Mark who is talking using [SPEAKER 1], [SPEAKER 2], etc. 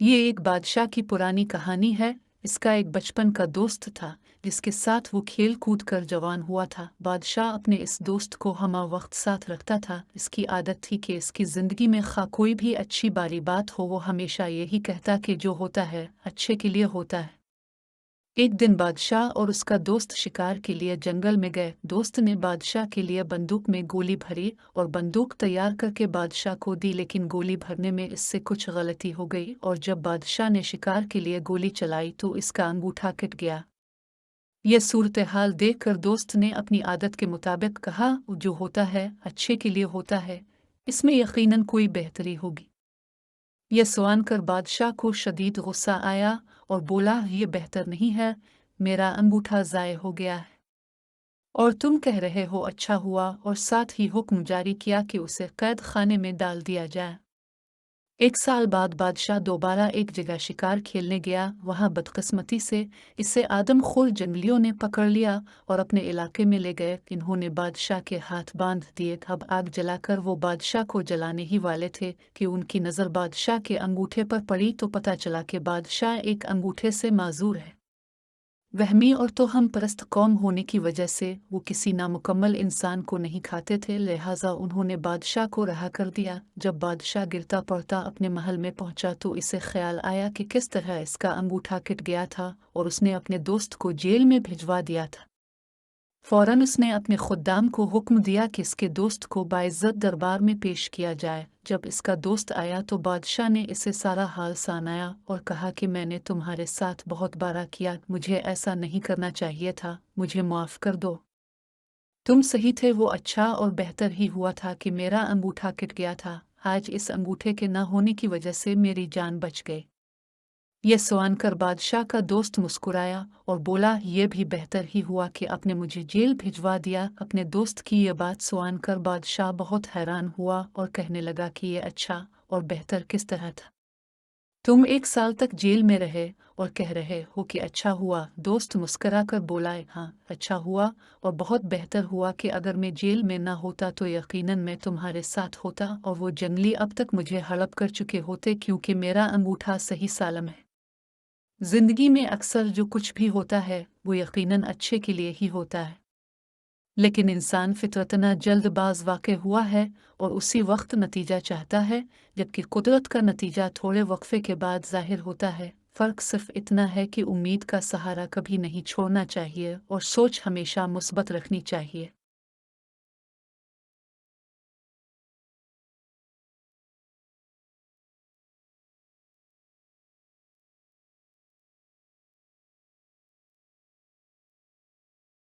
[SPEAKER 1] ये एक बादशाह की पुरानी कहानी है। इसका एक बचपन का दोस्त था जिसके साथ वो खेल कूद कर जवान हुआ था। बादशाह अपने इस दोस्त को हमा वक्त साथ रखता था। इसकी आदत थी कि इसकी ज़िंदगी में कोई भी अच्छी बारी बात हो, वो हमेशा यही कहता कि जो होता है अच्छे के लिए होता है। एक दिन बादशाह और उसका दोस्त शिकार के लिए जंगल में गए। दोस्त ने बादशाह के लिए बंदूक में गोली भरी और बंदूक तैयार करके बादशाह को दी, लेकिन गोली भरने में इससे कुछ गलती हो गई और जब बादशाह ने शिकार के लिए गोली चलाई तो इसका अंगूठा कट गया। यह सूरत हाल देखकर दोस्त ने अपनी आदत के मुताबिक कहा, जो होता है अच्छे के लिए होता है, इसमें यकीनन कोई बेहतरी होगी। यह सुन कर बादशाह को शदीद गुस्सा आया और बोला, ये बेहतर नहीं है, मेरा अंगूठा ज़ाय हो गया है और तुम कह रहे हो अच्छा हुआ, और साथ ही हुक्म जारी किया कि उसे कैद खाने में डाल दिया जाए। एक साल बाद बादशाह दोबारा एक जगह शिकार खेलने गया। वहां बदकिस्मती से इसे आदमखोर जंगलियों ने पकड़ लिया और अपने इलाके में ले गए। इन्होंने बादशाह के हाथ बांध दिए। अब आग जलाकर वो बादशाह को जलाने ही वाले थे कि उनकी नज़र बादशाह के अंगूठे पर पड़ी तो पता चला कि बादशाह एक अंगूठे से माजूर है। वहमी और तोहम परस्त कौम होने की वजह से वो किसी नामुकम्मल इंसान को नहीं खाते थे, लिहाजा उन्होंने बादशाह को रहा कर दिया। जब बादशाह गिरता पड़ता अपने महल में पहुंचा तो इसे ख्याल आया कि किस तरह इसका अंगूठा कट गया था और उसने अपने दोस्त को जेल में भिजवा दिया था। फौरन उसने अपने खुद्दाम को हुक्म दिया कि इसके दोस्त को बाइज्जत दरबार में पेश किया जाए। जब इसका दोस्त आया तो बादशाह ने इसे सारा हाल सुनाया और कहा कि मैंने तुम्हारे साथ बहुत बारा किया, मुझे ऐसा नहीं करना चाहिए था, मुझे माफ़ कर दो। तुम सही थे, वो अच्छा और बेहतर ही हुआ था कि मेरा अंगूठा कट गया था। आज इस अंगूठे के न होने की वजह से मेरी जान बच गई। यह सुन कर बादशाह का दोस्त मुस्कुराया और बोला, यह भी बेहतर ही हुआ कि आपने मुझे जेल भिजवा दिया। अपने दोस्त की यह बात सुन कर बादशाह बहुत हैरान हुआ और कहने लगा कि यह अच्छा और बेहतर किस तरह था? तुम एक साल तक जेल में रहे और कह रहे हो कि अच्छा हुआ। दोस्त मुस्करा कर बोला, हाँ अच्छा हुआ और बहुत बेहतर हुआ कि अगर मैं जेल में ना होता तो यकीनन मैं तुम्हारे साथ होता और वो जंगली अब तक मुझे हड़प कर चुके होते, क्योंकि मेरा अंगूठा सही सालम है। जिंदगी में अक्सर जो कुछ भी होता है वो यकीनन अच्छे के लिए ही होता है, लेकिन इंसान फितरतना जल्दबाज वाक़ हुआ है और उसी वक्त नतीजा चाहता है, जबकि कुदरत का नतीजा थोड़े वक्फे के बाद ज़ाहिर होता है। फ़र्क सिर्फ इतना है कि उम्मीद का सहारा कभी नहीं छोड़ना चाहिए और सोच हमेशा मुस्बत रखनी चाहिए।